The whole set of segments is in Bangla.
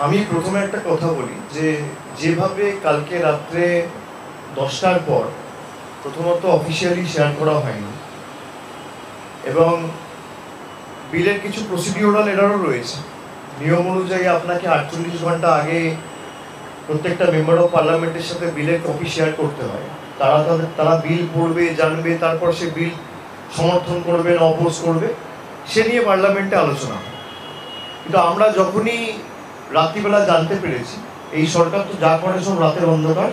আমি প্রথমে একটা কথা বলি যে যেভাবে কালকে রাত্রে 10টার পর প্রথমত অফিসিয়ালি শেয়ার করা হয়নি এবং বিলের কিছু প্রসিডিউরাল এরারও রয়েছে। নিয়ম অনুযায়ী আপনাকে 48 ঘন্টা আগে প্রত্যেকটা মেম্বার অফ পার্লামেন্টের সাথে বিলের কপি শেয়ার করতে হয়। তারা বিল পড়বে, জানবে, তারপর সে বিল সমর্থন করবে না অপোজ করবে, সে নিয়ে পার্লামেন্টে আলোচনা হয়। কিন্তু আমরা যখনই রাত্রিবেলা জানতে পেরেছি এই সরকার তো যা করে সব রাতের অন্ধকার,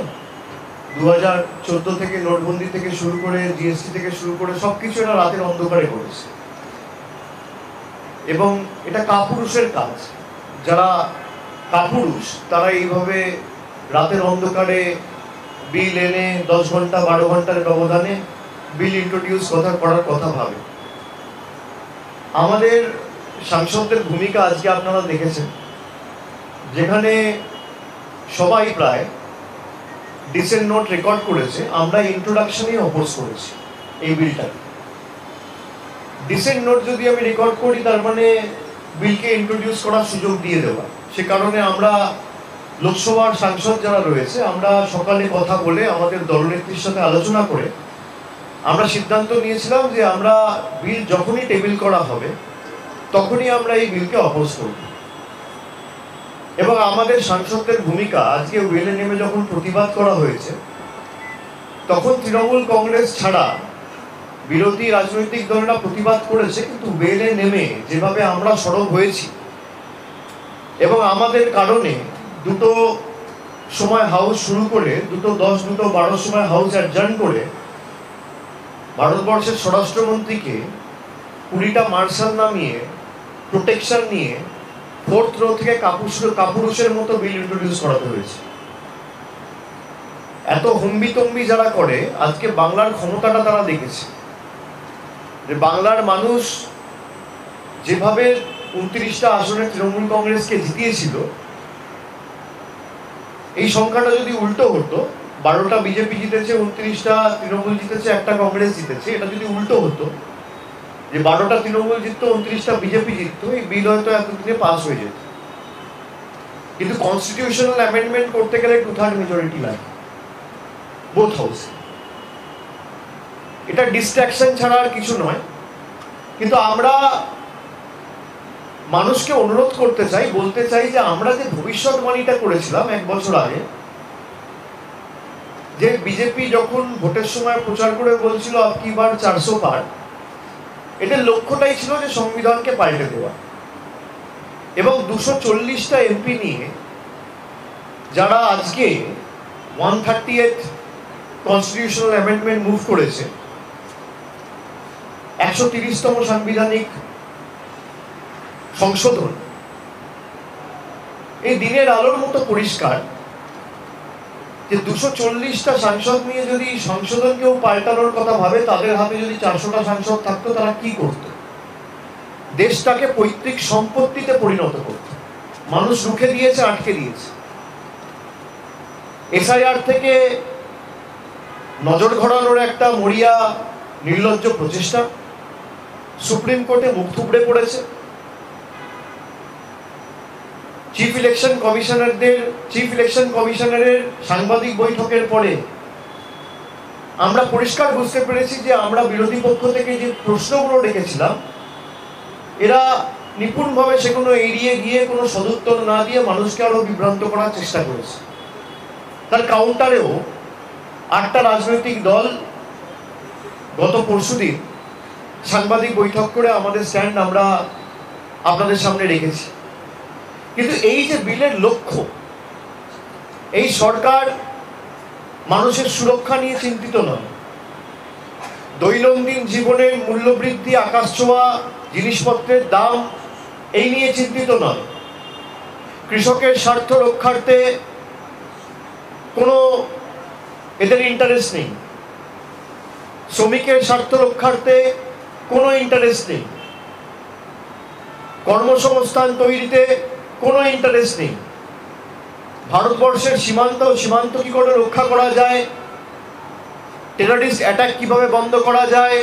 2014 থেকে নোটবন্দি থেকে শুরু করে জিএসটি থেকে শুরু করে সবকিছু এরা রাতের অন্ধকারে করেছে এবং এটা কাপুরুষের কাজ। যারা কাপুরুষ তারা এইভাবে রাতের অন্ধকারে বিল এনে 10 ঘন্টা 12 ঘন্টার ব্যবধানে বিল ইন্ট্রোডিউস করার কথা ভাবে। আমাদের সাংসদদের ভূমিকা আজকে আপনারা দেখেছেন, যেখানে সবাই প্রায় ডিসেন্ট নোট রেকর্ড করেছে। আমরা ইন্ট্রোডাকশনেই অপোজ করেছি এই বিলটাকে। ডিসেন্ট নোট যদি আমি রেকর্ড করি তার মানে বিলকে ইন্ট্রোডিউস করার সুযোগ দিয়ে দেওয়া। সে কারণে আমরা লোকসভার সাংসদ যারা রয়েছে আমরা সকালে কথা বলে আমাদের দলনেত্রীর সাথে আলোচনা করে আমরা সিদ্ধান্ত নিয়েছিলাম যে আমরা বিল যখনই টেবিল করা হবে তখনই আমরা এই বিলকে অপোজ করব। এবং আমাদের সাংসদদের ভূমিকা আজকে ওয়েলে নেমে যখন প্রতিবাদ করা হয়েছে তখন তৃণমূল কংগ্রেস ছাড়া বিরোধী রাজনৈতিক দলেরা প্রতিবাদ করেছে, কিন্তু ওয়েলে নেমে যেভাবে আমরা সরব হয়েছি এবং আমাদের কারণে দুটো সময় হাউস শুরু করে 2:10 2:12 সময় হাউস অ্যাডজার্ন করে ভারতবর্ষের স্বরাষ্ট্রমন্ত্রীকে 20টা মার্শাল নামিয়ে প্রোটেকশন নিয়ে 4th রো থেকে কাপুরুষের মতো বিল ইন্ট্রোডিউস করাতে হয়েছে। এত হম্বিতম্বি যারা করে আজকে বাংলার ক্ষমতাটা তারা দেখেছে যে বাংলার মানুষ যেভাবে 29টা আসনে তৃণমূল কংগ্রেসকে জিতিয়েছিল, এই সংখ্যাটা যদি উল্টো হতো, 12টা বিজেপি জিতেছে, 29টা তৃণমূল জিতেছে, একটা কংগ্রেস জিতেছে, এটা যদি উল্টো হতো যে 12টা তৃণমূল জিততো 29টা বিজেপি জিততো, এই বিল হয়তো এতদিনে পাস হয়ে যেত। কিন্তু কনস্টিটিউশনাল অ্যামেন্ডমেন্ট করতে গেলে 2/3 মেজরিটি লাগে বোথ হাউসে। এটা ডিস্ট্রাকশন ছাড়া আর কিছু নয়। কিন্তু আমরা মানুষকে অনুরোধ করতে চাই, বলতে চাই যে আমরা যে ভবিষ্যৎবাণীটা করেছিলাম 1 বছর আগে, যে বিজেপি যখন ভোটের সময় প্রচার করে বলছিল আপকি বার 400 পার, এটার লক্ষ্যটাই ছিল যে সংবিধানকে পাল্টে দেওয়া। এবং 240টা এমপি নিয়ে যারা আজকে 130th কনস্টিটিউশনাল অ্যামেন্ডমেন্ট মুভ করেছে, 130তম সাংবিধানিক সংশোধন, এই দিনের আলোর মতো পরিষ্কার যে 240টা সাংসদ নিয়ে যদি সংশোধন কেউ পাল্টানোর কথা ভাবে, তাদের হাতে যদি 400টা সাংসদ থাকতো তারা কি করত? দেশটাকে পৈতৃক সম্পত্তিতে পরিণত করত। মানুষ রুখে দিয়েছে, আটকে দিয়েছে। এসআইআর থেকে নজর ঘোরানোর একটা মরিয়া নির্লজ্জ প্রচেষ্টা, সুপ্রিম কোর্টে মুখ থুবড়ে পড়েছে। চিফ ইলেকশন কমিশনারের সাংবাদিক বৈঠকের পরে আমরা পরিষ্কার বুঝতে পেরেছি যে আমরা বিরোধী পক্ষ থেকে যে প্রশ্নগুলো রেখেছিলাম এরা নিপুণভাবে সেগুলো এড়িয়ে গিয়ে কোনো সদুত্তর না দিয়ে মানুষকে আরো বিভ্রান্ত করার চেষ্টা করেছে। তার কাউন্টারেও 8টা রাজনৈতিক দল গত পরশুদিন সাংবাদিক বৈঠক করে আমাদের স্ট্যান্ড আমরা আপনাদের সামনে রেখেছি। কিন্তু এই যে বিলের লক্ষ্য, এই সরকার মানুষের সুরক্ষা নিয়ে চিন্তিত নয়, দৈনন্দিন জীবনের মূল্যবৃদ্ধি, আকাশছোঁয়া জিনিসপত্রের দাম এই নিয়ে চিন্তিত নয়, কৃষকের স্বার্থ রক্ষার্থে কোনো এদের ইন্টারেস্ট নেই, শ্রমিকের স্বার্থ রক্ষার্থে কোনো ইন্টারেস্ট নেই, কর্মসংস্থান তৈরিতে কোনো ইন্টারেস্ট নেই, ভারতবর্ষের সীমান্ত কি করে রক্ষা করা যায়, টেররিস্ট অ্যাটাক কিভাবে বন্ধ করা যায়,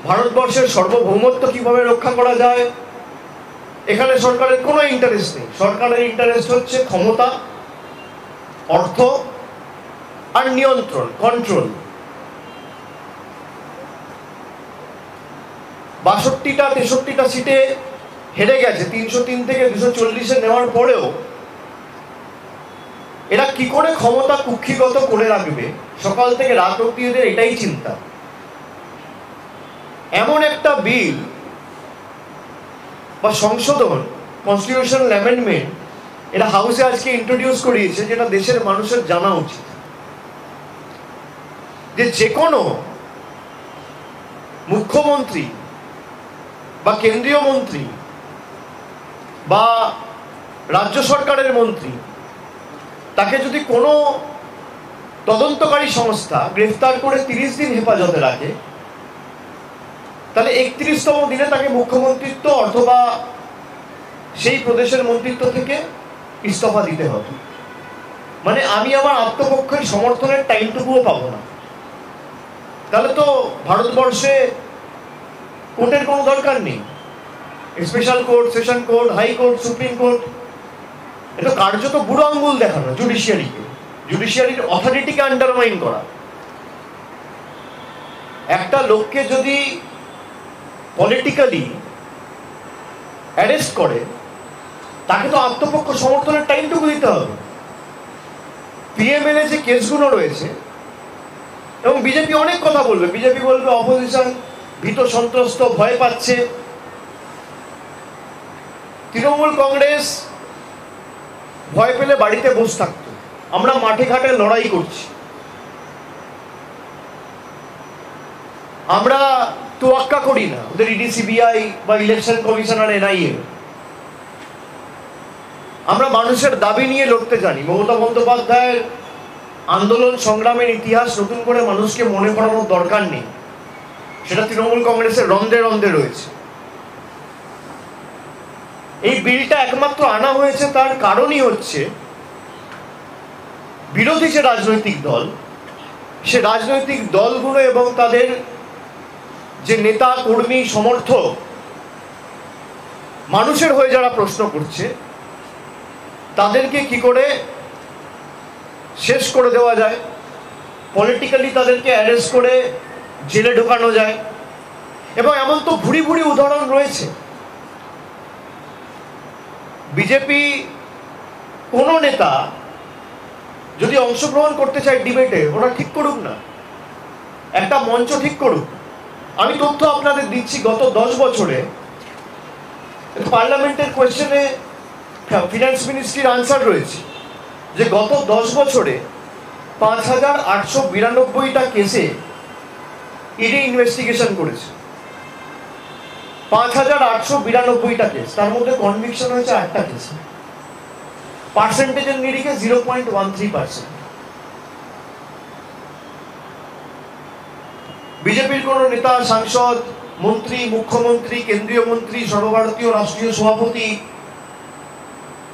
ভারতবর্ষের সার্বভৌমত্ব কিভাবে রক্ষা করা যায়, এখানে সরকারের কোনো ইন্টারেস্ট নেই। সরকারের ইন্টারেস্ট হচ্ছে ক্ষমতা, অর্থ আর নিয়ন্ত্রণ, কন্ট্রোল। ৬২টা ৬৩টা সিটে হেরে গেছে, ৩০৩ থেকে ২৪০-এ নেওয়ার পরেও এরা কি করে ক্ষমতা কুক্ষিগত করে রাখবে, সকাল থেকে রাত অব্দি এদের এটাই চিন্তা। এমন একটা বিল বা সংশোধন, কনস্টিটিউশনাল অ্যামেন্ডমেন্ট এটা হাউসে আজকে ইন্ট্রোডিউস করিয়েছে, যেটা দেশের মানুষের জানা উচিত। যে কোনো মুখ্যমন্ত্রী বা কেন্দ্রীয় মন্ত্রী বা রাজ্য সরকারের মন্ত্রী, তাকে যদি কোনো তদন্তকারী সংস্থা গ্রেফতার করে ৩০ দিন হেফাজতে রাখে, তাহলে ৩১তম দিনে তাকে মুখ্যমন্ত্রিত্ব অথবা সেই প্রদেশের মন্ত্রিত্ব থেকে ইস্তফা দিতে হবে। মানে আমি আমার আত্মপক্ষের সমর্থনের টাইমটুকুও পাবো না। তাহলে তো ভারতবর্ষে কোর্টের কোনো দরকার নেই। Special court, session court, high court, supreme court, এটা কার্যত বুড়ো আঙ্গুল দেখানো জুডিশিয়ারিকে, জুডিশিয়ারির অথরিটিকে আন্ডারমাইন করা। একটা লোককে যদি পলিটিক্যালি অ্যারেস্ট করে, তাকে তো আত্মপক্ষ সমর্থনের টাইমটুকু দিতে হবে। পিএমএলএ যে কেসগুলো রয়েছে, এবং বিজেপি অনেক কথা বলবে, বিজেপি বলবে অপোজিশন ভীত সন্ত্রস্ত, ভয় পাচ্ছে। তৃণমূল কংগ্রেস ভয় পেলে বাড়িতে বসে থাকতো, আমরা মাঠে ঘাটে লড়াই করছি। আমরা তোয়াক্কা করি না ওদের ইডি, সিবিআই বা ইলেকশন কমিশনার, এনআইএ। আমরা মানুষের দাবি নিয়ে লড়তে জানি। মমতা বন্দ্যোপাধ্যায়ের আন্দোলন সংগ্রামের ইতিহাস নতুন করে মানুষকে মনে করানোর দরকার নেই, সেটা তৃণমূল কংগ্রেসের রন্ধে রন্ধে রয়েছে। এই বিলটা একমাত্র আনা হয়েছে তার কারণই হচ্ছে বিরোধী যে রাজনৈতিক দল, সে রাজনৈতিক দলগুলো এবং তাদের যে নেতা কর্মী সমর্থক, মানুষের হয়ে যারা প্রশ্ন করছে, তাদেরকে কি করে শেষ করে দেওয়া যায়, পলিটিক্যালি তাদেরকে অ্যারেস্ট করে জেলে ঢোকানো যায়। এবং এমন তো ভুরি ভুরি উদাহরণ রয়েছে। বিজেপি কোনো নেতা যদি অংশগ্রহণ করতে চায় ডিবেটে, ওরা ঠিক করুক না, একটা মঞ্চ ঠিক করুক। আমি তথ্য আপনাদের দিচ্ছি, গত 10 বছরে পার্লামেন্টের কোয়েশ্চেনে ফিনান্স মিনিস্ট্রির আনসার রয়েছে যে গত 10 বছরে ৫,৮৯২টা কেসে ইডি ইনভেস্টিগেশন করেছে। ৫,৮৯২টা কেস, তার মধ্যে কনভিকশন হয়েছে 8টা কেসে। পার্সেন্টেজের নিরিখে 0.13%। বিজেপির কোন নেতা, সাংসদ, মন্ত্রী, মুখ্যমন্ত্রী, কেন্দ্রীয় মন্ত্রী, সর্বভারতীয় রাষ্ট্রীয় সভাপতি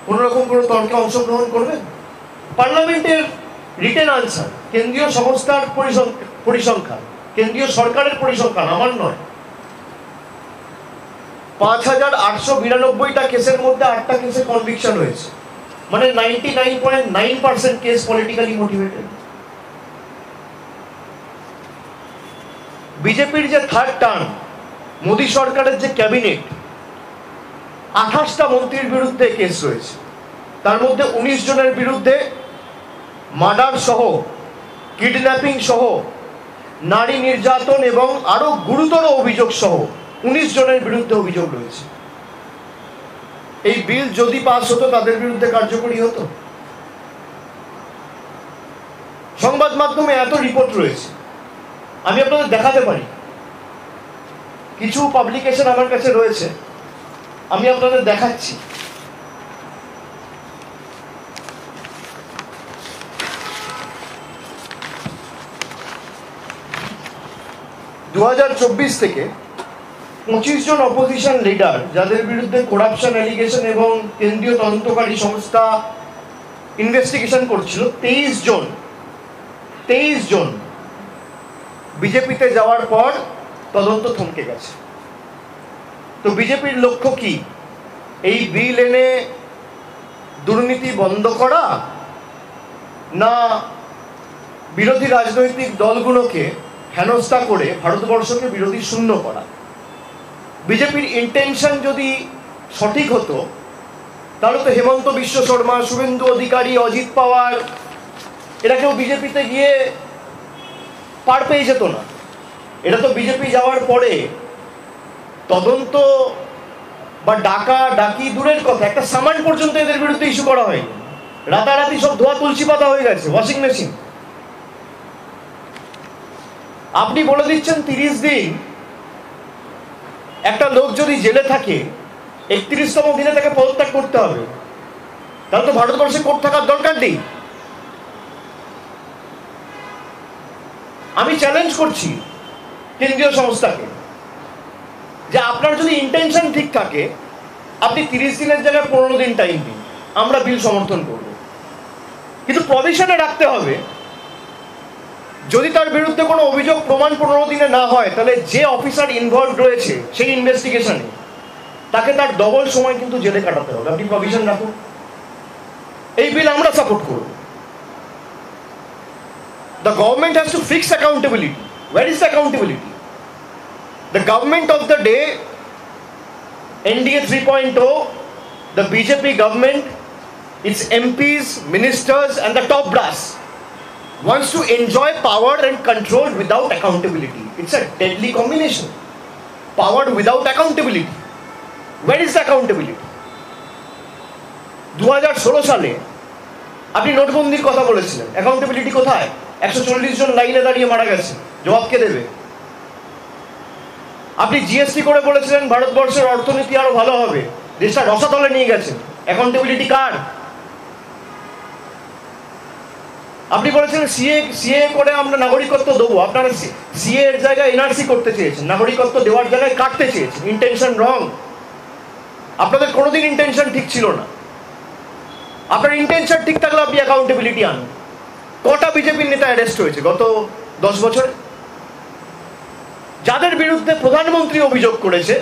কোন রকম কোনো তর্কে অংশগ্রহণ করবেন? পার্লামেন্টের রিটেন আনসার, কেন্দ্রীয় সংস্থার পরিসংখ্যান, কেন্দ্রীয় সরকারের পরিসংখ্যান, আমার নয়। ৫,৮৯২টা কেসের মধ্যে 8টা কেসে কনভিকশন হয়েছে, মানে 99.9% কেস পলিটিক্যালি মোটিভেটেড। বিজেপির যে থার্ড টার্ম, মোদী সরকারের যে ক্যাবিনেট, 28টা মন্ত্রীর বিরুদ্ধে কেস রয়েছে। তার মধ্যে 19 জনের বিরুদ্ধে মার্ডার সহ, কিডন্যাপিং সহ, নারী নির্যাতন এবং আরো গুরুতর অভিযোগ সহ 19 জনের বিরুদ্ধে অভিযোগ রয়েছে। এই বিল যদি পাস হতো, তাদের বিরুদ্ধে কার্যকরী হতো। সংবাদ মাধ্যমে এত রিপোর্ট রয়েছে, আমি আপনাদের দেখাতে পারি। কিছু পাবলিকেশন আমার কাছে রয়েছে, আমি আপনাদের দেখাচ্ছি। (2024) থেকে 25 জন অপোজিশন লিডার, যাদের বিরুদ্ধে করাপশন অ্যালিগেশন এবং কেন্দ্রীয় তদন্তকারী সংস্থা ইনভেস্টিগেশন করছিল, 23 জন বিজেপিতে যাওয়ার পর তদন্ত থমকে গেছে। তো বিজেপির লক্ষ্য কি? এই বিল এনে দুর্নীতি বন্ধ করা, না বিরোধী রাজনৈতিক দলগুলোকে হেনস্থা করে ভারতবর্ষকে বিরোধী শূন্য করা? বিজেপির ইন্টেনশন যদি সঠিক হতো তাহলে তো হেমন্ত বিশ্ব শর্মা, শুভেন্দু অধিকারী, অজিত পাওয়ার এরা কেউ বিজেপিতে গিয়ে পার পেয়ে যেত না। এটা তো বিজেপি যাওয়ার পরে তদন্ত বা ডাকি দূরের কথা, একটা সামান পর্যন্ত এদের বিরুদ্ধে ইস্যু করা হয়নি। রাতারাতি সব ধোয়া তুলসী পাতা হয়ে গেছে, ওয়াশিং মেশিন। আপনি বলে দিচ্ছেন 30 দিন একটা লোক যদি জেলে থাকে 31তম দিনে তাকে পদত্যাগ করতে হবে, তাহলে তো ভারতবর্ষে কোর্ট থাকার দরকার নেই। আমি চ্যালেঞ্জ করছি কেন্দ্রীয় সংস্থাকে যে আপনার যদি ইন্টেনশন ঠিক থাকে আপনি 30 দিনের জায়গায় 15 দিন টাইম দিন, আমরা বিল সমর্থন করব। কিন্তু প্রভিশনে রাখতে হবে যদি তার বিরুদ্ধে কোনো অভিযোগ প্রমাণ 15 দিনে না হয় তাহলে যে অফিসার ইনভলভ রয়েছে সেই ইনভেস্টিগেশনে তাকে তার ডবল সময় কিন্তু জেলে কাটাতে হবে। আপনি প্রভিশন রাখুন, এই বিল আমরা সাপোর্ট করব। The government has to fix accountability. Where is the accountability? The government of the day, NDA 3.0, the BJP government, its MPs, ministers and the top brass wants to enjoy power and control without accountability. It's a deadly combination. Power without accountability. Where is the accountability? 2016 সালে আপনি নোটবন্দির কথা বলেছিলেন, অ্যাকাউন্টেবিলিটি কোথায়? 140 জন লাইনে দাঁড়িয়ে মারা গেছে, জবাব কে দেবে? আপনি জিএসটি করে বলেছিলেন ভারতবর্ষের অর্থনীতি আরো ভালো হবে, দেশটা রসাতলে নিয়ে গেছেন, অ্যাকাউন্টেবিলিটি কার? আপনি বলেছিলেন সিএ করে আমরা নাগরিকত্ব দেবো, আপনারা সিএ এর জায়গায় এনআরসি করতে চেয়েছেন, নাগরিকত্ব দেওয়ার জায়গায় কাটতে চেয়েছেন। ইন্টেনশন রং। আপনাদের কোনোদিন ইন্টেনশন ঠিক ছিল না। আপনার ইন্টেনশন ঠিক থাকলে আপনি অ্যাকাউন্টেবিলিটি আনুন। কটা বিজেপির নেতা অ্যারেস্ট হয়েছে গত 10 বছরে? যাদের বিরুদ্ধে প্রধানমন্ত্রী অভিযোগ করেছে,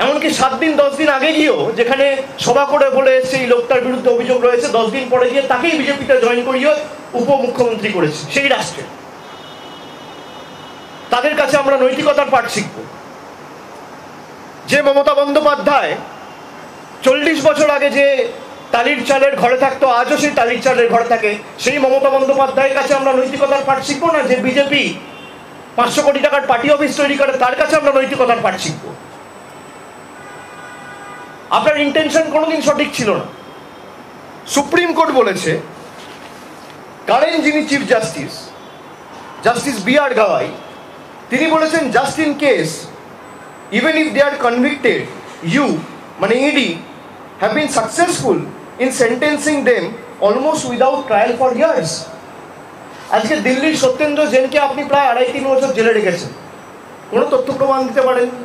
এমনকি 7 দিন 10 দিন আগে গিয়েও যেখানে সভা করে বলে এসছে এই লোকটার বিরুদ্ধে অভিযোগ রয়েছে, 10 দিন পরে গিয়ে তাকেই বিজেপিতে জয়েন করিয়ে উপমুখ্যমন্ত্রী করেছে সেই রাষ্ট্রে। তাদের কাছে আমরা নৈতিকতার পাঠ শিখব। যে মমতা বন্দ্যোপাধ্যায় 40 বছর আগে যে টালির চালের ঘরে থাকতো, আজও সেই টালির চালের ঘরে থাকে, সেই মমতা বন্দ্যোপাধ্যায়ের কাছে আমরা নৈতিকতার পাঠ শিখবো না? যে বিজেপি 500 কোটি টাকার পার্টি অফিস তৈরি করে তার কাছে আমরা নৈতিকতার পাঠ শিখবো? আপনার ইন্টেনশন কোনোদিন সঠিক ছিল না। সুপ্রিম কোর্ট বলেছে, কারেন্ট যিনি chief justice, justice B R. Gavai, তিনি বলেছেন just in case even if they are convicted, you মানে ED have been successful in sentencing them almost without trial for years. আজকে দিল্লির সত্যেন্দ্র জেনকে আপনি প্রায় 2.5-3 বছর জেলে রেখেছেন, কোনো তথ্য প্রমাণ দিতে পারেননি,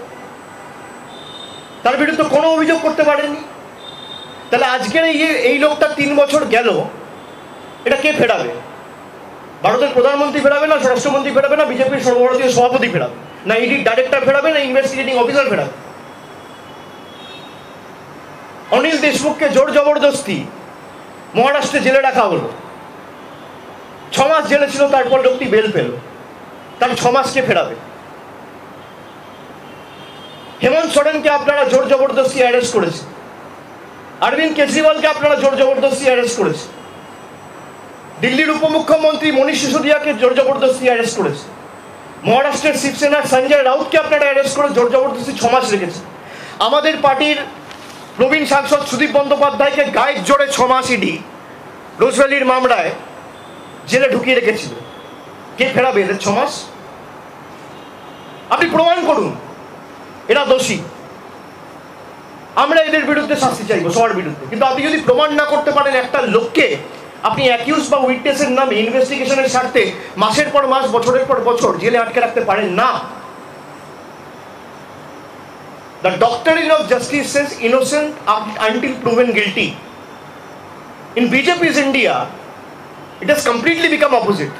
তার বিরুদ্ধে কোনো অভিযোগ করতে পারেননি। তাহলে আজকের এই লোকটা 3 বছর গেল, এটা কে ফেরাবে? ভারতের প্রধানমন্ত্রী ফেরাবে, না স্বরাষ্ট্রমন্ত্রী ফেরাবে, না বিজেপির সর্বভারতীয় সভাপতি ফেরাবে, না ইডির ডাইরেক্টর ফেরাবে, না ইনভেস্টিগেটিং অফিসার ফেরাবে? অনিল দেশমুখকে জোর জবরদস্তি মহারাষ্ট্রে জেলে রাখা হলো, 6 মাস জেলে ছিল, তারপর লোকটি বেল পেল, তার 6 মাসকে ফেরাবে। হেমন্ত সোরেনকে আপনারা জোর জবরদস্তি অ্যারেস্ট করেছেন, অরবিন্দ কেজরিওয়ালকে আপনারা জোর জবরদস্তি অ্যারেস্ট করেছেন, দিল্লির উপমুখ্যমন্ত্রী মনীষ সিসোদিয়াকে জোর জবরদস্তি অ্যারেস্ট করেছে, মহারাষ্ট্রের শিবসেনার সঞ্জয় রাউতকে আপনারা অ্যারেস্ট করে জোর জবরদস্তি 6 মাস রেখেছেন। আমাদের পার্টির প্রবীণ সাংসদ সুদীপ বন্দ্যোপাধ্যায়কে গায়ের জোরে 6 মাস ইডি রোজভ্যালির মামলায় জেলে ঢুকিয়ে রেখেছিল। কে ফেরাবে এদের 6 মাস? আপনি প্রমাণ করুন এরা দোষী, আমরা এদের বিরুদ্ধে শাস্তি চাইবো, সবার বিরুদ্ধে। কিন্তু আপনি যদি প্রমাণ না করতে পারেন একটা লোককে, আপনি অ্যাকিউজ বা উইটনেসের নামে ইনভেস্টিগেশনের স্বার্থে মাসের পর মাস, বছরের পর বছর জেলে আটকে রাখতে পারেন না। The doctrine of justice says innocent until proven guilty. In BJP's India, it has completely become opposite.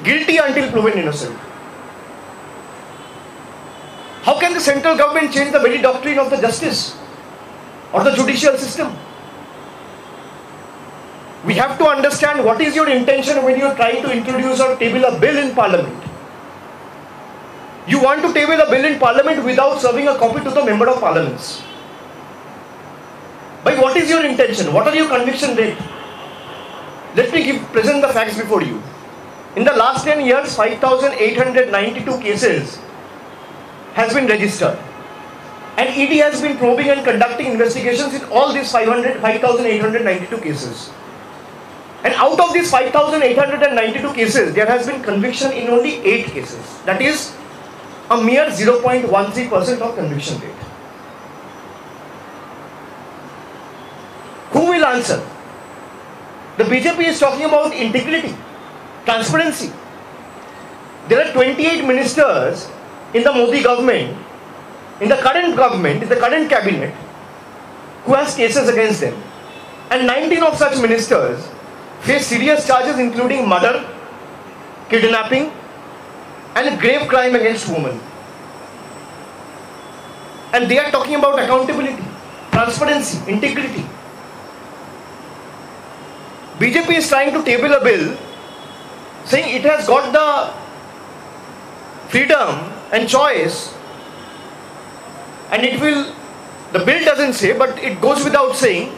Guilty until proven innocent. How can the central government change the very doctrine of the justice or the judicial system? We have to understand what is your intention when you are trying to introduce or table a bill in parliament. You want to table a bill in parliament without serving a copy to the member of parliaments. But what is your intention? What are your conviction rate? Let me present the facts before you. In the last 10 years, 5,892 cases has been registered. And ED has been probing and conducting investigations in all these 5,892 cases. And out of these 5,892 cases, there has been conviction in only 8 cases. That is a mere 0.13% of conviction rate. Who will answer? The BJP is talking about integrity, transparency. There are 28 ministers in the Modi government, in the current government, in the current cabinet, who has cases against them. And 19 of such ministers face serious charges including murder, kidnapping, and grave crime against women. And they are talking about accountability, transparency, integrity. BJP is trying to table a bill saying it has got the freedom and choice, and it will, the bill doesn't say, but it goes without saying,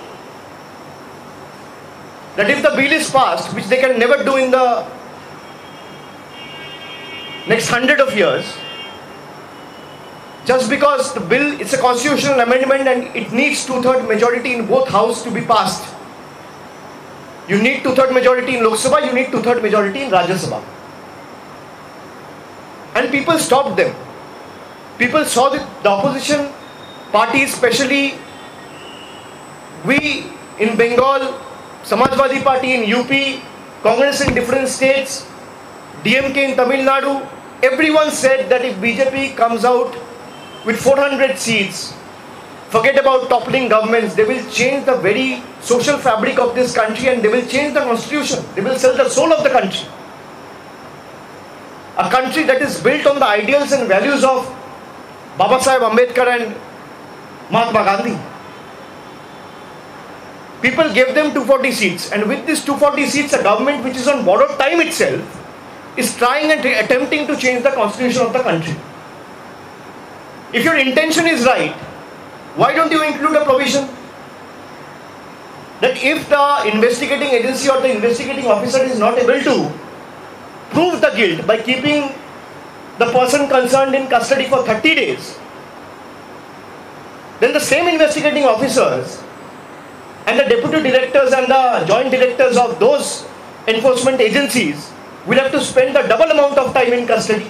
that if the bill is passed, which they can never do in the next 100 of years, just because the bill, it's a constitutional amendment and it needs 2/3 majority in both houses to be passed. You need 2/3 majority in Lok Sabha, you need 2/3 majority in Rajya Sabha. And people stopped them. People saw the opposition parties, especially we in Bengal, Samajwadi Party in UP, Congress in different states, DMK in Tamil Nadu, everyone said that if BJP comes out with 400 seats, forget about toppling governments, they will change the very social fabric of this country and they will change the constitution. They will sell the soul of the country. A country that is built on the ideals and values of Baba Saheb Ambedkar and Mahatma Gandhi. People gave them 240 seats, and with these 240 seats, a government which is on borrowed time itself is trying and attempting to change the constitution of the country. If your intention is right, why don't you include a provision that if the investigating agency or the investigating officer is not able to prove the guilt by keeping the person concerned in custody for 30 days, then the same investigating officers and the deputy directors and the joint directors of those enforcement agencies will have to spend the double amount of time in custody.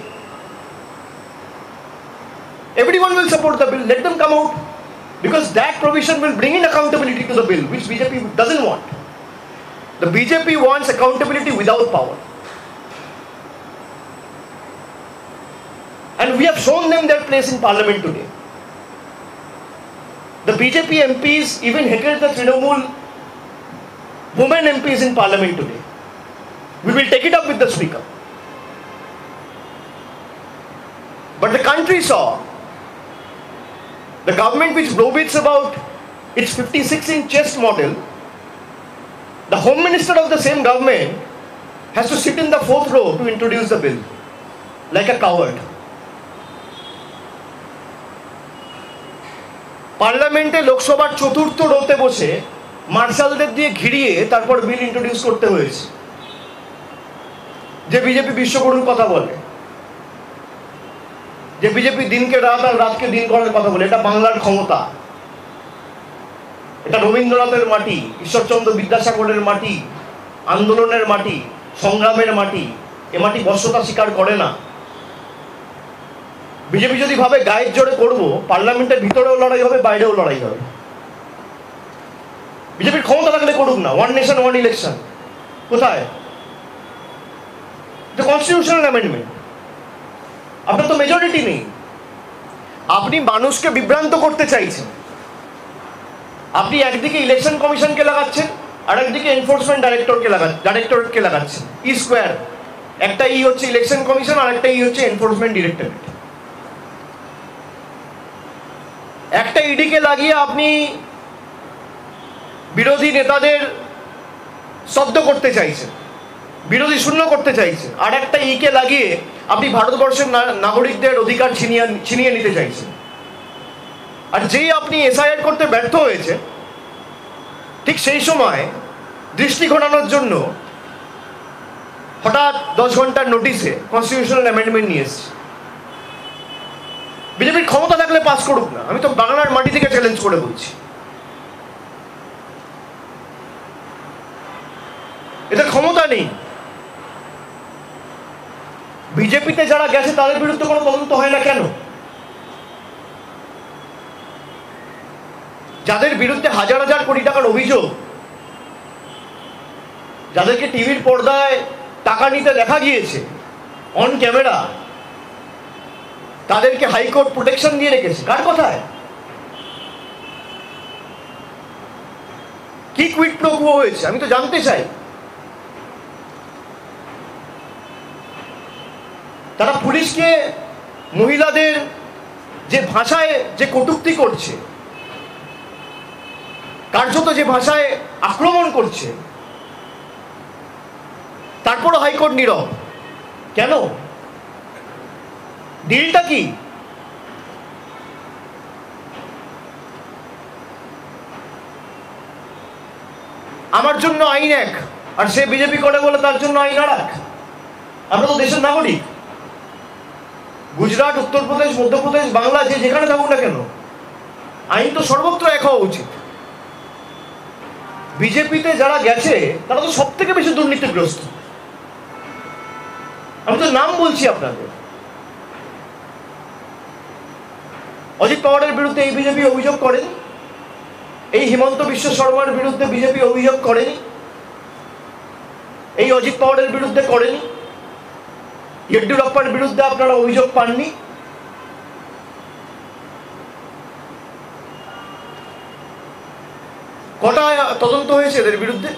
Everyone will support the bill, let them come out, because that provision will bring in accountability to the bill, which BJP doesn't want. The BJP wants accountability without power. And we have shown them their place in parliament today. The BJP MPs even heckled the Trinamool women MPs in parliament today. We will take it up with the speaker. But the country saw the government which browbeats about its 56-inch chest model, the Home Minister of the same government has to sit in the 4th row to introduce the bill, like a coward. পার্লামেন্টে লোকসভার চতুর্থ রোতে বসে মার্শালদের দিয়ে ঘিরিয়ে তারপর বিল ইন্ট্রোডিউস করতে হয়েছে, যে বিজেপি বিশ্বগুরুর কথা বলে, যে বিজেপি দিনকে রাত আর রাতকে দিন করার কথা বলে। এটা বাংলার ক্ষমতা, এটা রবীন্দ্রনাথের মাটি, ঈশ্বরচন্দ্র বিদ্যাসাগরের মাটি, আন্দোলনের মাটি, সংগ্রামের মাটি। এ মাটি বশ্যতা স্বীকার করে না। বিজেপি যদি ভাবে গায়ের জোরে করব, পার্লামেন্টের ভিতরেও লড়াই হবে, বাইরেও লড়াই হবে। বিজেপির ক্ষমতা থাকলে করুক না, ওয়ান নেশন ওয়ান ইলেকশন। কোথায়? The constitutional amendment. আপনার তো মেজরিটি নেই, আপনি মানুষকে বিভ্রান্ত করতে চাইছেন। আপনি একদিকে ইলেকশন কমিশনকে লাগাচ্ছেন, আর একদিকে এনফোর্সমেন্ট ডাইরেক্টরেটকে লাগাচ্ছেন। ই স্কোয়ার, একটা ই হচ্ছে ইলেকশন কমিশন, আর একটা ই হচ্ছে এনফোর্সমেন্ট ডিরেক্টরেট। একটা ইডিকে লাগিয়ে আপনি বিরোধী নেতাদের স্তব্ধ করতে চাইছেন, বিরোধী শূন্য করতে চাইছেন, আর একটা ইকে লাগিয়ে আপনি ভারতবর্ষের নাগরিকদের অধিকার ছিনিয়ে নিতে চাইছেন। আর যেই আপনি এসআইআর করতে ব্যর্থ হয়েছে, ঠিক সেই সময় দৃষ্টি ঘটানোর জন্য হঠাৎ 10 ঘন্টার নোটিশে কনস্টিটিউশনাল অ্যামেন্ডমেন্ট নিয়ে এসছে। বিজেপির ক্ষমতা থাকলে পাস করুক না, আমি তো বাংলার মাটি থেকে চ্যালেঞ্জ করে বলছি। এদের ক্ষমতা নেই। বিজেপিতে যারা গেছে তাদের বিরুদ্ধে কোনো তদন্ত হয় না কেন? যাদের বিরুদ্ধে হাজার হাজার কোটি টাকার অভিযোগ, যাদেরকে টিভির পর্দায় টাকা নিতে দেখা গিয়েছে অন ক্যামেরা, তাদেরকে হাইকোর্ট প্রোটেকশন দিয়ে রেখেছে। কার কথায়? কি কুইড প্রো কো হয়েছে আমি তো জানতে চাই। তারা পুলিশকে মহিলাদের যে ভাষায় যে কটূক্তি করছে, কার্যত যে ভাষায় আক্রমণ করছে, তারপরও হাইকোর্ট নীরব কেন? ডিলটা কি? আমার জন্য আইন এক, আর সে বিজেপি করে বলে তার জন্য আইন আর এক। আমরা তো দেশের নাগরিক। গুজরাট, উত্তরপ্রদেশ, মধ্যপ্রদেশ, বাংলা, যে যেখানে থাকুক না কেন, আইন তো সর্বত্র এক হওয়া উচিত। বিজেপিতে যারা গেছে তারা তো সব থেকে বেশি দুর্নীতিগ্রস্ত। আমি তো নাম বলছি আপনাদের। অজিত পাওয়ারের বিরুদ্ধে এই বিজেপি অভিযোগ করেনি, এই হিমন্ত বিশ্ব শর্মার বিরুদ্ধে বিজেপি অভিযোগ করেনি, এই অজিত পাওয়ারের বিরুদ্ধে করেনি, ইয়েড্ডুরাপ্পার বিরুদ্ধে আপনারা অভিযোগ পাননি। কটা তদন্ত হয়েছে এদের বিরুদ্ধে?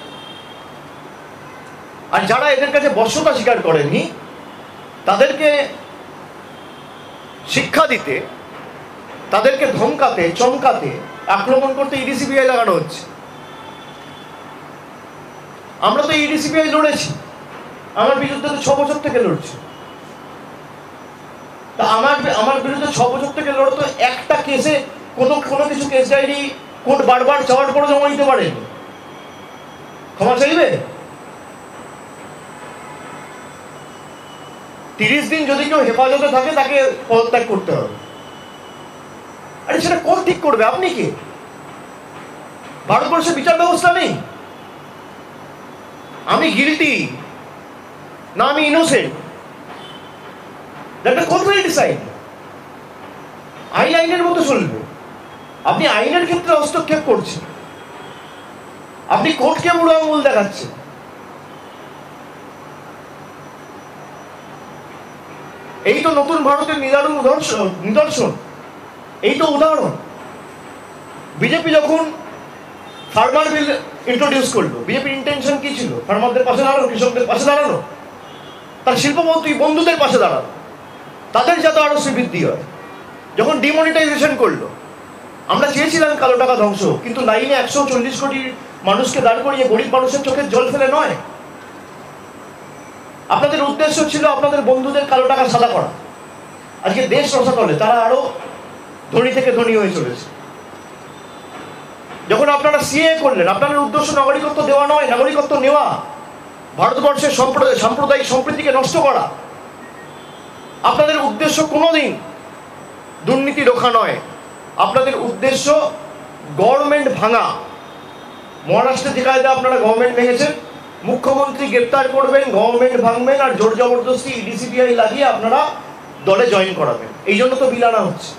আর যারা এদের কাছে বশ্যতা স্বীকার করেননি তাদেরকে শিক্ষা দিতে, তাদেরকে ধমকাতে, চমকাতে, আক্রমণ করতে ইডিসিবিআই লাগানো হচ্ছে। আমরা তো ইডিসিবিআই লড়েছি, আমার বিরুদ্ধে তো 6 বছর থেকে লড়ছে। তা আমার বিরুদ্ধে 6 বছর থেকে লড়ে তো একটা কেসে কোনো কিছু কেস ডায়েরি কোর্ট বারবার চাওয়ার পরে জমা দিতে পারেনি। ক্ষমা চাইবে? 30 দিন যদি কেউ হেফাজতে থাকে তাকে পদত্যাগ করতে হবে। আরে সেটা কোন ঠিক করবে? আপনি কি? ভারতবর্ষে বিচার ব্যবস্থা নেই? আমি গিলটি না আমি innocent, that court will decide. আইন আইনের মতো চলবে। আপনি আইনের ক্ষেত্রে হস্তক্ষেপ করছেন, আপনি কোর্টকে বুড়ো আঙুল দেখাচ্ছেন। এই তো নতুন ভারতের নিদর্শন, এই তো উদাহরণ। বিজেপি যখন ফার্মার বিল ইন্ট্রোডিউস করলো, বিজেপির ইন্টেনশন কি ছিল? ফার্মারদের পাশে দাঁড়ানো, কৃষকদের পাশে দাঁড়ানো, তার শিল্পপতি বন্ধুদের পাশে দাঁড়ানো, তাদের যাতে আরো বৃদ্ধি হয়। যখন ডিমনিটাইজেশন করলো, আমরা চেয়েছিলাম কালো টাকা ধ্বংস, কিন্তু লাইনে 140 কোটি মানুষকে দাঁড় করিয়ে গরিব মানুষের চোখের জল ফেলে নয়। আপনাদের উদ্দেশ্য ছিল আপনাদের বন্ধুদের কালো টাকা সাদা করা। আজকে দেশ রসাতলে তারা আরো ধনী থেকে ধনী হয়ে চলেছে। যখন আপনারা সিএ করলেন, আপনাদের উদ্দেশ্য নাগরিকত্ব দেওয়া নয়, নাগরিকত্ব নেওয়া, ভারতবর্ষের সাম্প্রদায়িক সম্প্রীতিকে নষ্ট করা। আপনাদের উদ্দেশ্য কোনোদিন দুর্নীতি রোখা নয়, আপনাদের উদ্দেশ্য গভর্নমেন্ট ভাঙা। মহারাষ্ট্রে যে কায়দা আপনারা গভর্নমেন্ট ভেঙেছেন, মুখ্যমন্ত্রী গ্রেপ্তার করবেন, গভর্নমেন্ট ভাঙবেন, আর জোর জবরদস্তি ইডিসিবিআই লাগিয়ে আপনারা দলে জয়েন করাবেন। এই জন্য তো বিল আনা হচ্ছে।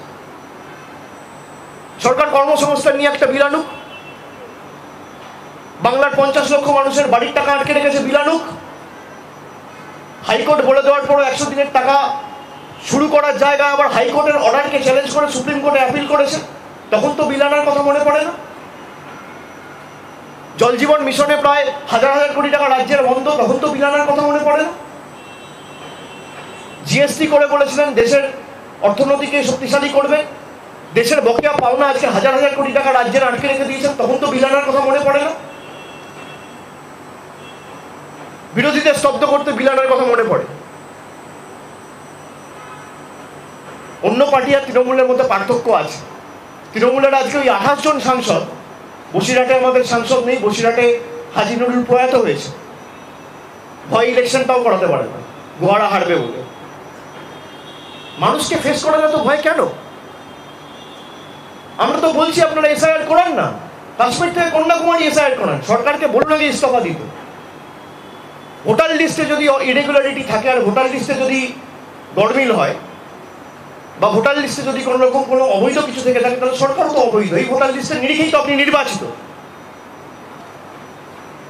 সরকার কর্মসংস্থান নিয়ে একটা বিল আনুক, বাংলার 50 লক্ষ মানুষের বাড়ির টাকা আটকে রেখেছে, বিল আনুক। হাইকোর্ট বলে দেওয়ার পরও 100 দিনের টাকা শুরু করার জায়গায় আবার হাইকোর্টের অর্ডারকে চ্যালেঞ্জ করে সুপ্রিম কোর্টে অ্যাপিল করেছে, তখন তো বিল আনার কথা মনে পড়ে না। জল জীবন মিশনে প্রায় হাজার হাজার কোটি টাকা রাজ্যের বন্ধ, তখন তো বিল আনার কথা মনে পড়ে না। জিএসটি করে বলেছিলেন দেশের অর্থনীতিকে শক্তিশালী করবে, দেশের বকেয়া পাওনা আজকে হাজার হাজার কোটি টাকা রাজ্যের আটকে রেখে দিয়েছেন, তখন তো বিল আনার কথা মনে পড়ে না। বিরোধীদের স্তব্ধ করতে বিল আনার কথা মনে পড়ে। অন্য পার্টি আর তৃণমূলের মধ্যে পার্থক্য আছে। তৃণমূলের আজকে ওই 28 জন সাংসদ, বসিরহাটে আমাদের সাংসদ নেই, বসিরহাটে হাজি নুরুল প্রয়াত হয়েছে, ভয় ইলেকশনটাও করাতে পারে না, গোয়ারা হারবে বলে। মানুষকে ফেস করা তো ভয় কেন? আমরা তো বলছি আপনারা এসআইআর করান না, কাশ্মীর থেকে কন্যাকুমারী এসআইআর করান, সরকারকে বলুন আগে ইস্তফা দিতে। ভোটার লিস্টে যদি ইরেগুলারিটি থাকে আর ভোটার লিস্টে যদি গড়মিল হয় বা ভোটার লিস্টে যদি কোনো রকম কোনো অবৈধ কিছু থেকে থাকে, তাহলে সরকারও তো অবৈধ। এই ভোটার লিস্টের নিরিখেই তো আপনি নির্বাচিত।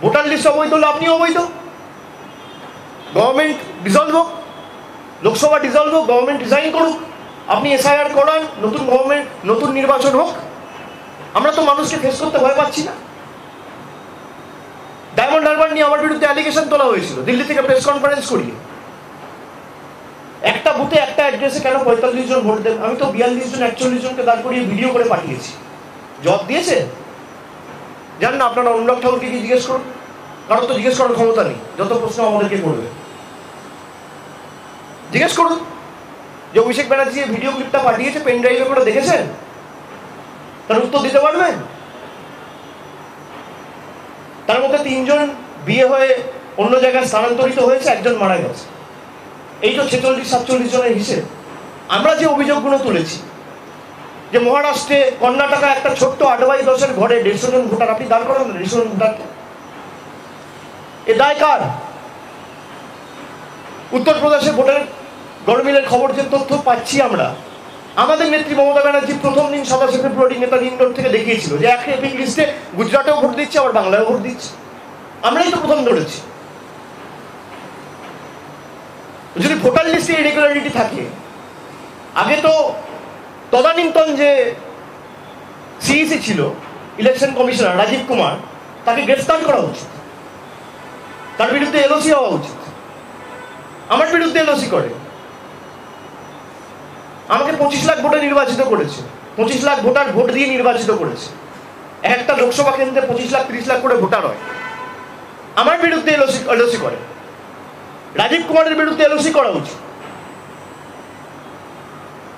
ভোটার লিস্ট অবৈধ হলে আপনি অবৈধ। গভর্নমেন্ট ডিসলভ হোক, লোকসভা ডিসলভ হোক, গভর্নমেন্ট রিজাইন করুক, আপনি এসআইআর করান, নতুন গভর্নমেন্ট, নতুন নির্বাচন হোক। আমরা তো মানুষকে ফেস করতে ভয় পাচ্ছি না। ডায়মন্ড হারবার নিয়ে আমার বিরুদ্ধে অ্যালিগেশন তোলা হয়েছিল দিল্লি থেকে প্রেস কনফারেন্স করিয়ে। একটা বুথে একটা অ্যাড্রেসে কেন 45 জন ভোট দেন? আমি তো 42 জন 41 জনকে দাঁড় করিয়ে ভিডিও করে পাঠিয়েছি। জবাব দিয়েছে? জান না, আপনারা অনুরাগ ঠাকুরকে কি জিজ্ঞেস করুন, কারণ তো জিজ্ঞেস করার ক্ষমতা নেই। যত প্রশ্ন আমাদেরকে করবে জিজ্ঞেস করুন যে অভিষেক ব্যানার্জি ভিডিও ক্লিপটা পাঠিয়েছে, পেন ড্রাইভে করে দেখেছেন? তার উত্তর দিতে পারবেন? তার মধ্যে 3 জন বিয়ে হয়ে অন্য জায়গায় স্থানান্তরিত হয়েছে, 1 জন মারা গেছে। এই তো 46-47 জনের হিসেব। আমরা যে অভিযোগগুলো তুলেছি যে মহারাষ্ট্রে, কর্ণাটকা একটা ছোট্ট 8/10 ঘরে 150 জন ভোটার, আপনি দাঁড় করেন 150 জন ভোটারকে, এ দায় কার? উত্তরপ্রদেশে ভোটের গড়মিলের খবর যে তথ্য পাচ্ছি আমরা, আমাদের নেত্রী মমতা ব্যানার্জি প্রথম দিন 27 ফেব্রুয়ারি নেতাজি ইন্ডোর থেকে দেখিয়েছিল যে এক এপিক লিস্টে গুজরাটেও ভোট দিচ্ছে, আবার বাংলায়ও ভোট দিচ্ছে। আমরাই তো প্রথম ধরেছি। যদি ভোটার লিস্টে ইরেগুলারিটি থাকে, আগে তো তদানীন্তন যে সিইসি ছিল, ইলেকশন কমিশনার রাজীব কুমার, তাকে গ্রেফতার করা উচিত, তার বিরুদ্ধে এলওসি হওয়া উচিত। আমার বিরুদ্ধে এলওসি করে, আমাকে 25 লাখ ভোটে নির্বাচিত করেছে, 25 লাখ ভোটার ভোট দিয়ে নির্বাচিত করেছে। একটা লোকসভা কেন্দ্রে 25 লাখ 30 লাখ করে ভোটার হয়। আমার বিরুদ্ধে এলওসি করে, রাজীব কুমারের বিরুদ্ধে এলওসি করা উচিত,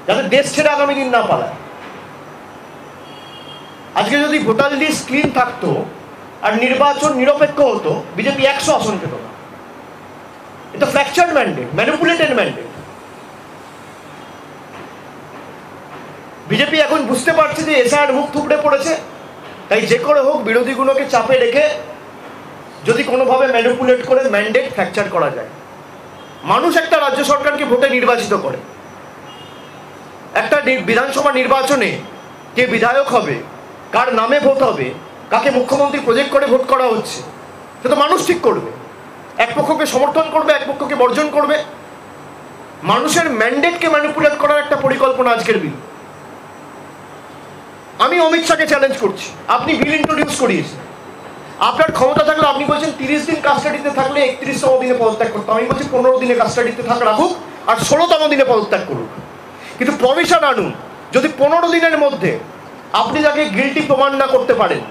যাতে দেশ ছেড়ে আগামী দিন না পালায়। আজকে যদি ভোটার লিস্ট ক্লিন থাকতো আর নির্বাচন নিরপেক্ষ হতো, বিজেপি 100 আসন পেত না। এটা fractured mandate, manipulated mandate. BJP এখন বুঝতে পারছে যে এসআইআর মুখ থুবড়ে পড়েছে, তাই যে করে হোক বিরোধীগুলোকে চাপে রেখে যদি কোনোভাবে ম্যানিপুলেট করে ম্যান্ডেট ফ্র্যাকচার করা যায়। মানুষ একটা রাজ্য সরকারকে ভোটে নির্বাচিত করে। একটা বিধানসভা নির্বাচনে কে বিধায়ক হবে, কার নামে ভোট হবে, কাকে মুখ্যমন্ত্রী প্রজেক্ট করে ভোট করা হচ্ছে, সে তো মানুষ ঠিক করবে। এক পক্ষকে সমর্থন করবে, এক পক্ষকে বর্জন করবে। মানুষের ম্যান্ডেটকে ম্যানিপুলেট করার একটা পরিকল্পনা আজকের বিল। আমি অমিত শাহকে চ্যালেঞ্জ করছি, আপনি বিল ইন্ট্রোডিউস করিয়েছেন, আপনার ক্ষমতা থাকলে আপনি বলছেন 30 দিন কাস্টাডিতে থাকলে 31তম দিনে পদত্যাগ করতে। আমি বলছি 15 দিনে কাস্টাডিতে রাখুক আর 16তম দিনে পদত্যাগ করুক, কিন্তু প্রভিশন আনুন। যদি 15 দিনের মধ্যে আপনি তাকে গিল্টি প্রমাণ না করতে পারেন,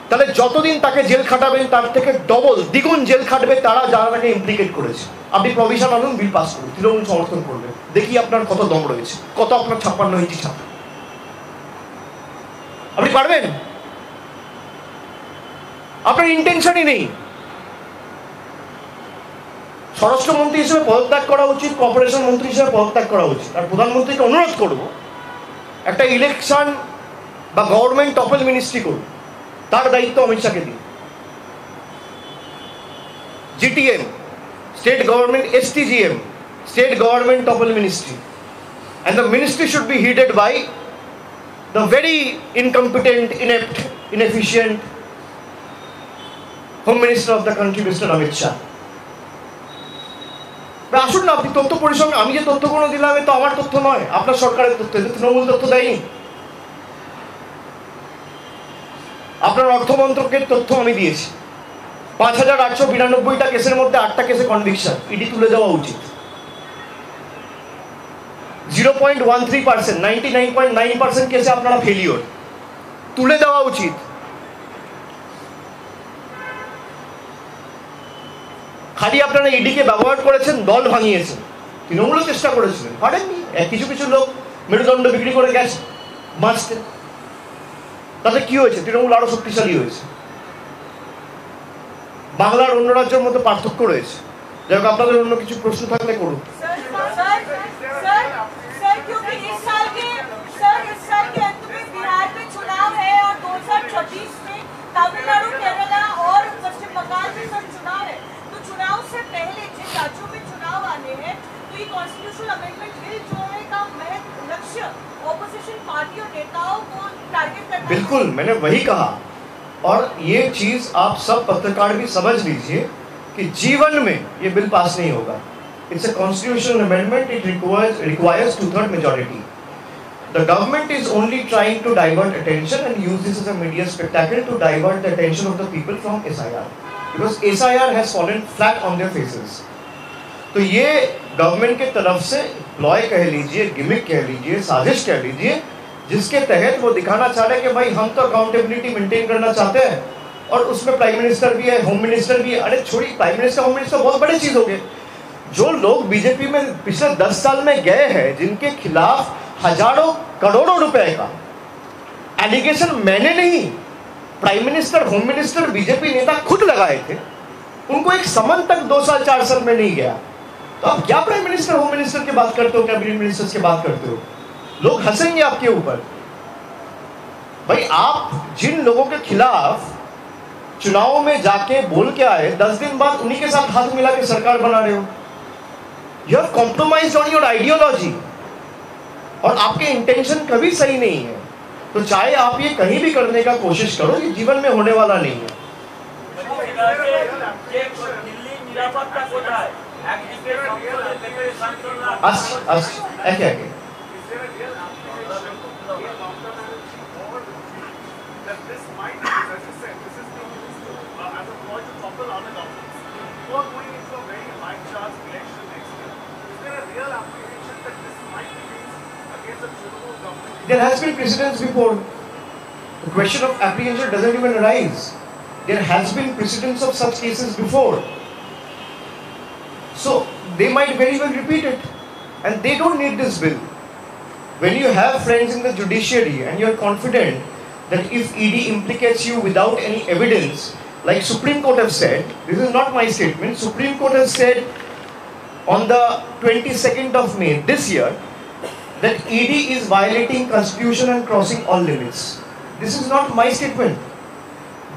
তাহলে যতদিন তাকে জেল খাটাবেন তার থেকে ডবল দ্বিগুণ জেল খাটবে তারা যারা তাকে ইমপ্লিকেট করেছে। আপনি প্রভিশন আনুন, বিল পাস করুন, তৃণমূল সমর্থন করবে। দেখি আপনার কত দম রয়েছে, কত আপনার 56 ইঞ্চি ছাপ। আপনি পারবেন? আপনার ইন্টেনশনই নেই। স্বরাষ্ট্রমন্ত্রী হিসেবে পদত্যাগ করা উচিত, কর্পোরেশন মন্ত্রী হিসেবে পদত্যাগ করা উচিত। আর প্রধানমন্ত্রীকে অনুরোধ করব, একটা ইলেকশন বা গভর্নমেন্ট টপল মিনিস্ট্রি করুন, তার দায়িত্ব অমিত শাহকে দিন। GTM, state government, STGM, state government topple ministry, and the ministry should be headed by the very incompetent, inept, inefficient Home Minister of the country, Mr. Amit Shah. আসুন না, আপনি তথ্য পরিসংখ্যান, আমি যে তথ্যগুলো দিলাম তো আমার তথ্য নয়, আপনার সরকারের তথ্য, তৃণমূল তথ্য দেয়নি। আপনার অর্থমন্ত্রকের তথ্য আমি দিয়েছি। 5892টা কেসের মধ্যে 8টা কেসে কনভিকশন, ইডি তুলে দেওয়া উচিত। 0.13%, 99.9% কেসে আপনারা ফেলিওর, তুলে দেওয়া উচিত। খালি আপনারা ইডিকে ব্যবহার করেছেন, দল ভাঙিয়েছেন। তৃণমূলও চেষ্টা করেছিলেন, পারেননি। কিছু কিছু লোক মেরুদণ্ড বিক্রি করে গেছে বাঁচতে, তাতে কি হয়েছে? তৃণমূল আরো শক্তিশালী হয়েছে। বাংলার অন্য রাজ্যের মধ্যে পার্থক্য রয়েছে। যাই হোক, আপনাদের অন্য কিছু প্রশ্ন থাকলে করুন। तमिलनाडु, केरला और पश्चिम बंगाल में सब चुनाव है, तो चुनाव से पहले जिन राज्यों में चुनाव आने हैं, तो ये कॉन्स्टिट्यूशनल अमेंडमेंट बिल जो है का महज लक्ष्य ऑपोजिशन पार्टी और नेताओं को टारगेट करना। बिल्कुल, मैंने वही कहा। और ये चीज आप सब पत्रकार भी समझ लीजिए कि जीवन में ये बिल पास नहीं होगा। It's a constitutional amendment, it requires 2/3 majority. The government is only trying to divert attention and use this as a media spectacle to divert the attention of the people from SIR, because SIR has fallen flat on their faces. तो ये गवर्नमेंट के तरफ से प्लॉय कह लीजिए, गिमिक कह लीजिए, साजिश कह लीजिए, जिसके तहत वो दिखाना चाह रहे हैं कि भाई हम तो अकाउंटेबिलिटी मेंटेन करना चाहते हैं, और उसमें प्राइम मिनिस्टर भी है, होम मिनिस्टर भी है। अरे छोड़िए, प्राइम मिनिस्टर होम मिनिस्टर बहुत बड़ी चीज हो गई। जो लोग बीजेपी में पिछले 10 साल में गए हैं, जिनके खिलाफ हजारों करोड़ों रुपए का एलिगेशन मैंने नहीं, prime minister, home minister, BJP नेता खुद लगाए थे, उनको एक समन तक 2 साल 4 साल में नहीं गया। तो आप क्या प्राइम मिनिस्टर, होम मिनिस्टर की बात करते हो, कैबिनेट मिनिस्टर्स की बात करते हो? लोग हंसेंगे आपके ऊपर। भाई, आप जिन लोगों के खिलाफ चुनाव में जाके बोल के आए, 10 दिन बाद उन्हीं के साथ हाथ मिला के सरकार बना रहे हो। You have compromised on your ideology, और आपके इंटेंशन कभी सही नहीं है। तो चाहे आप ये कहीं भी करने का कोशिश करो, ये जीवन में होने वाला नहीं है। There has been precedents before. The question of apprehension doesn't even arise. There has been precedents of such cases before. So they might very well repeat it, and they don't need this bill. When you have friends in the judiciary and you're confident that if ED implicates you without any evidence, like Supreme Court have said, this is not my statement, Supreme Court has said on the 22nd of May this year, that ED is violating constitution and crossing all limits. This is not my statement.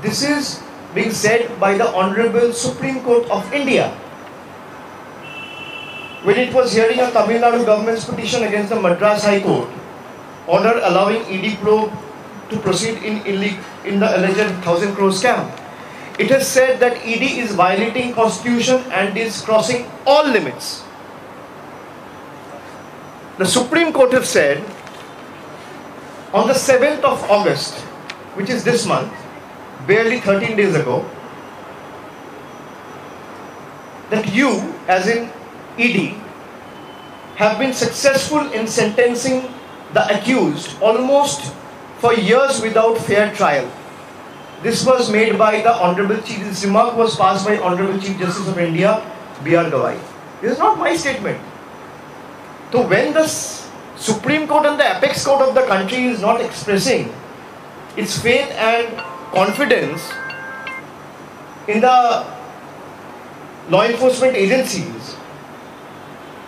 This is being said by the Honorable Supreme Court of India, when it was hearing a Tamil Nadu government's petition against the Madras High Court order allowing ED probe to proceed in the alleged 1,000 crore scam. It has said that ED is violating constitution and is crossing all limits. The Supreme Court have said on the 7th of August, which is this month, barely 13 days ago, that you, as in ED, have been successful in sentencing the accused almost for years without fair trial. This was made by the Honorable Chief, this remark was passed by Honorable Chief Justice of India, B.R. Gawai. This is not my statement. So when the Supreme Court and the apex court of the country is not expressing its faith and confidence in the law enforcement agencies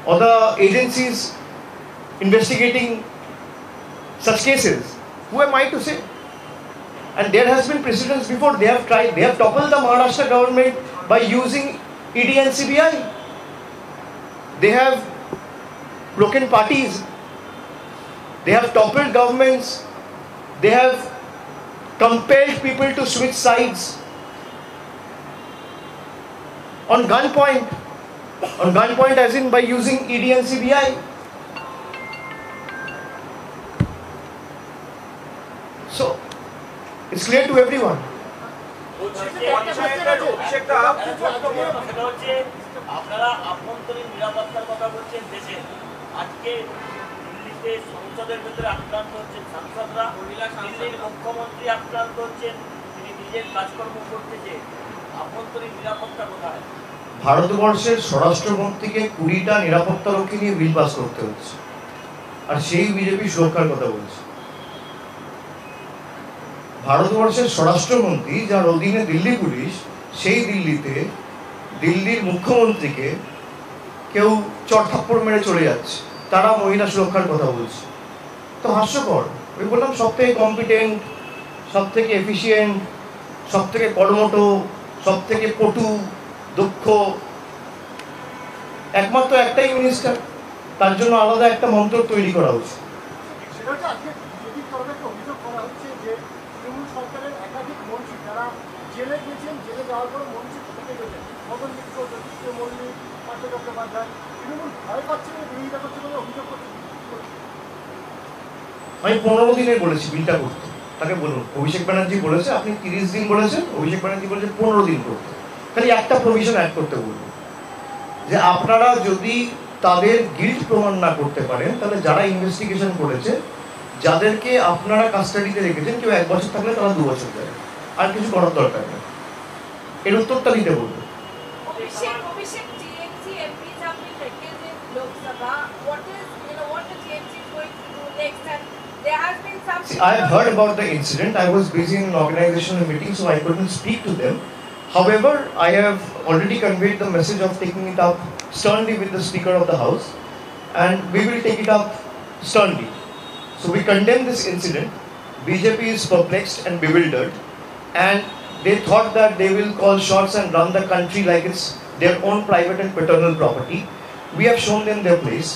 or the agencies investigating such cases, who am I to say? And there has been precedents before. They have tried, they have toppled the Maharashtra government by using ED and CBI. They have broken parties. They have toppled governments. They have compelled people to switch sides on gunpoint. On gunpoint as in by using ED and CBI. So it's clear to everyone. আপনারা আভ্যন্তরীণ নিরাপত্তার কথা বলছেন দেশে, আজকে আজকে সংসদের ভিতরে আক্রান্ত হচ্ছেন সাংসদরা, দিল্লির মুখ্যমন্ত্রী আক্রান্ত হচ্ছেন, তিনি নিজের কাজকর্ম করতে যে আভ্যন্তরীণ নিরাপত্তা কোথায়? ভারতবর্ষের স্বরাষ্ট্রমন্ত্রীকে 20টা নিরাপত্তারক্ষী নিয়ে বিল পাস করতে হচ্ছে, আর সেই বিজেপি সুরক্ষার কথা বলছে। ভারতবর্ষের স্বরাষ্ট্রমন্ত্রী, যার অধীনে দিল্লি পুলিশ, সেই দিল্লিতে দিল্লির মুখ্যমন্ত্রীকে কেউ চড়থাপ্পড় মেরে চলে যাচ্ছে, তারা মহিলা সুরক্ষার কথা বলছে। তো হাস্যকর। আমি বললাম সব থেকে কম্পিটেন্ট, সব থেকে এফিসিয়েন্ট, সব থেকে কর্মঠ, সব থেকে পটু, দক্ষ একমাত্র একটাই মিনিস্টার, তার জন্য আলাদা একটা মন্ত্র তৈরি করা উচিত। সেটা হচ্ছে আজকে বিজেপির তরফে একটা অভিযোগ করা হচ্ছে যে তৃণমূল সরকারের একাধিক মন্ত্রী যারা জেলে গেছেন, জেলে যাওয়ার পর মন্ত্রী থেকে গেছেন, মদন মিত্র, জ্যোতিপ্রিয় মল্লিক, পার্থ চট্টোপাধ্যায়, তৃণমূল ভয় পাচ্ছে বলে বিরোধিতা করছে বলে অভিযোগ করছে। আমি 15 দিনে বলেছি বিলটা করতে, তাকে বলুন। অভিষেক ব্যানার্জি বলেছে আপনি 30 দিন বলেছেন, অভিষেক ব্যানার্জি বলেছে 15 দিন করতে। খালি একটা প্রভিশন অ্যাড করতে বলবো, যে আপনারা যদি তাদের গিল্ট প্রমাণ না করতে পারেন, তাহলে যারা ইনভেস্টিগেশন করেছে, যাদেরকে আপনারা কাস্টাডিতে রেখেছেন, কেউ 1 বছর থাকলে তারা 2 বছর যাবে, আর কিছু করার দরকার নেই। এর উত্তরটা দিতে বলবো। Abhishek, TMC MPs have been elected in Lok Sabha. What the TMC is going to do next? And there has been some. See, I have heard about the incident. I was busy in an organizational meeting, so I couldn't speak to them. However, I have already conveyed the message of taking it up sternly with the Speaker of the House, and we will take it up sternly. So we condemn this incident. BJP is perplexed and bewildered, and they thought that they will call shots and run the country like it's their own private and paternal property. We have shown them their place.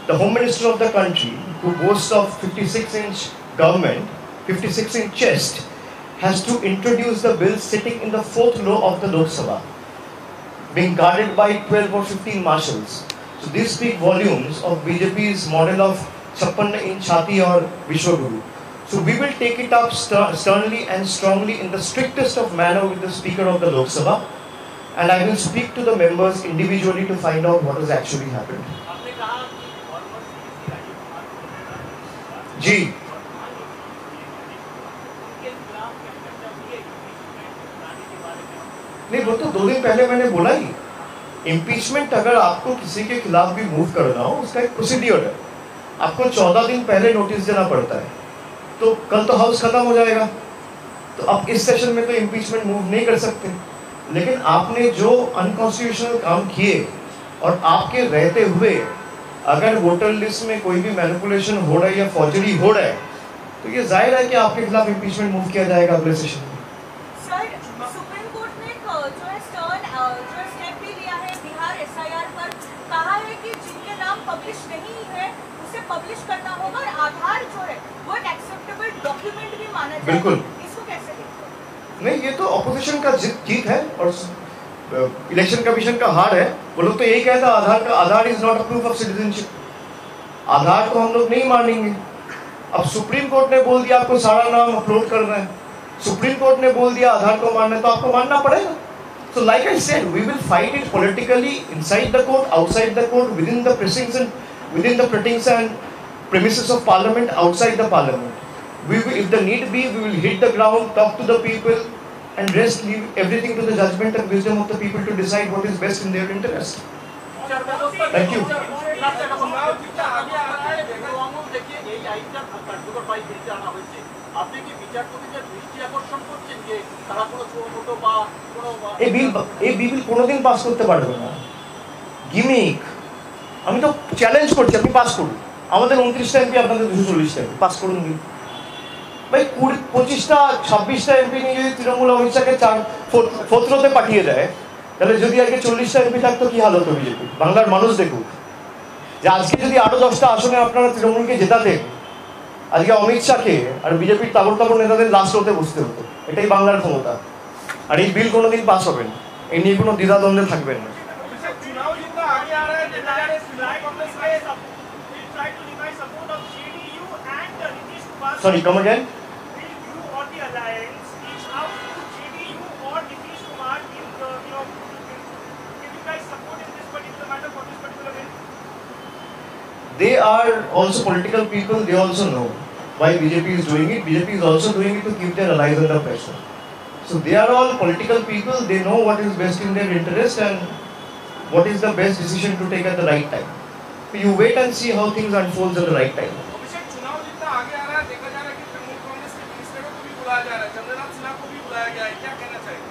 The Home Minister of the country, who boasts of 56-inch government, 56-inch chest, has to introduce the bill sitting in the 4th row of the Lok Sabha, being guarded by 12 or 15 marshals. So these speak volumes of BJP's model of Chappanna in Chhati or Vishwaguru. So we will take it up sternly and strongly in the strictest of manner with the Speaker of the Lok Sabha, and I will speak to the members individually to find out what has actually happened. आपने कहा कि फॉर्मर सीएम राजीव कुमार को जी, उनके खिलाफ क्या चर्चा हुई है impeachment कराने के बारे में? नहीं वो तो 2 दिन पहले मैंने बोला ही। इम्पीचमेंट अगर आपको किसी के खिलाफ भी मूव करना हो, उसका एक प्रोसीड्योर है। आपको 14 दिन पहले नोटिस देना पड़ता है। तो कल तो हाउस खत्म हो जाएगा, तो अब इस सेशन में तो इम्पीचमेंट मूव नहीं कर सकते। लेकिन आपने जो अनकॉन्स्टिट्यूशनल काम किए और आपके रहते हुए अगर वोटर लिस्ट में कोई भी मैनिपुलेशन हो रहा है या फॉर्जरी हो रहा है, तो ये जाहिर है कि आपके खिलाफ इम्पीचमेंट मूव किया जाएगा अगले सेशन में। सर, सुप्रीम कोर्ट ने जो है स्टेप भी लिया है बिहार SIR पर, कहा है कि जिनके नाम पब्लिश नहीं है उसे पब्लिश करना होगा, और आधार जो है वो एक एक्सेप्टेबल डॉक्यूमेंट भी माना जाएगा। बिल्कुल। इसको कैसे देखते हैं? नहीं, ये तो ऑपोजिशन का जीत है और इलेक्शन कमीशन का हार है। वो लोग तो यही कहता Aadhaar is not a proof of citizenship. Aadhaar को हम लोग नहीं मानेंगे। अब सुप्रीम कोर्ट ने बोल दिया आपको सारा नाम अपलोड करना है, सुप्रीम कोर्ट ने बोल दिया आधार को मानना है, तो आपको मानना पड़ेगा। So like I said, we will fight it politically inside the court, outside the court, within the precincts and within the precincts and premises of parliament, outside the parliament. We will, if the need be, we will hit the ground, talk to the people, and rest, leave everything to the judgment and wisdom of the people to decide what is best in their interest. Thank you. এই বিল কোনোদিন পাস করতে পারবে না, গিমিক। আমি তো চ্যালেঞ্জ করছি, আপনি পাস করুন। আমাদের 29টা এমপি, আপনাদের 240টা এমপি, পাস করুন বিল। ভাই 25টা 26টা এমপি নিয়ে যদি তৃণমূল অমিত শাহকে 4th রোতে পাঠিয়ে দেয়, তাহলে যদি আজকে 40টা এমপি থাকতো কি হাল হতো বিজেপি? বাংলার মানুষ দেখুক যে আজকে যদি আরো 10টা আসনে আপনারা তৃণমূলকে জেতাতেন, আজকে অমিত শাহকে আর বিজেপির তাবড় তাবড় নেতাদের লাস্ট রোতে বসতে হতো। এটাই বাংলার ক্ষমতা। আর এই বিল কোনোদিন পাস হবে না, এই নিয়ে কোনো দ্বিধাদ্বন্দ্বে থাকবেন না। Sorry, come again? Will you or the alliance reach out to JDU or Nitish Kumar in give you guys support in this particular matter for this particular bill? they are also political people, they also know why BJP is doing it. BJP is also doing it to keep their allies under pressure. So they are all political people, they know what is best in their interest and what is the best decision to take at the right time. So you wait and see how things unfold at the right time. अभिषेक, चुनाव जितना आगे आ रहा है देखा जा रहा है कि तृणमूल कांग्रेस के मिनिस्टरों को भी बुलाया जा रहा है, चंद्रनाथ सिन्हा को भी बुलाया गया है, क्या कहना चाहिए?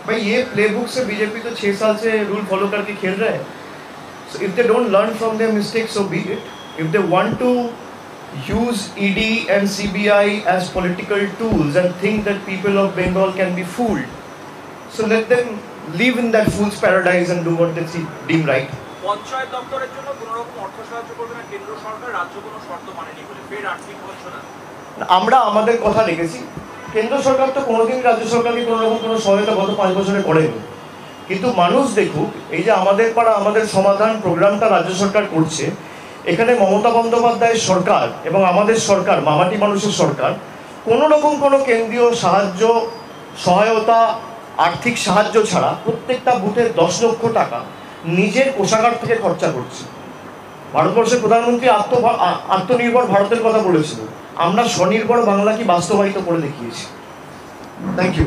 भाई ये प्लेबुक से बीजेपी तो 6 साल से रूल फॉलो करके खेल रहे हैं. So if they don't learn from their mistakes, so be it. If they want to use ED and CBI as political tools and think that people of Bengal can be fooled, so let them live in that fool's paradise and do what they deem right. Panchayat দপ্তরের জন্য কোনো রকম অর্থ সাহায্য করবে না কেন্দ্র সরকার, রাজ্য কোনো শর্ত মানেনি বলে ফের আর্থিক বঞ্চনা। আমরা আমাদের কথা রেখেছি, কেন্দ্র সরকার তো কোনোদিন রাজ্য সরকারকে কোনো রকম কোনো সহায়তা গত 5 বছরে করেনি, কিন্তু মানুষ দেখুক এই যে আমাদের পাড়া আমাদের সমাধান প্রোগ্রামটা রাজ্য সরকার করছে, এখানে মমতা বন্দ্যোপাধ্যায়ের সরকার এবং আমাদের সরকার মামাটি মানুষের সরকার কোনো রকম কোনো কেন্দ্রীয় সাহায্য সহায়তা আর্থিক সাহায্য ছাড়া প্রত্যেকটা বুথে 10 লক্ষ টাকা নিজের কোষাগার থেকে খরচা করছে। ভারতবর্ষের প্রধানমন্ত্রী আত্মনির্ভর ভারতের কথা বলেছিল, আমরা স্বনির্ভর বাংলা কি বাস্তবায়িত করে দেখিয়েছি। Thank you.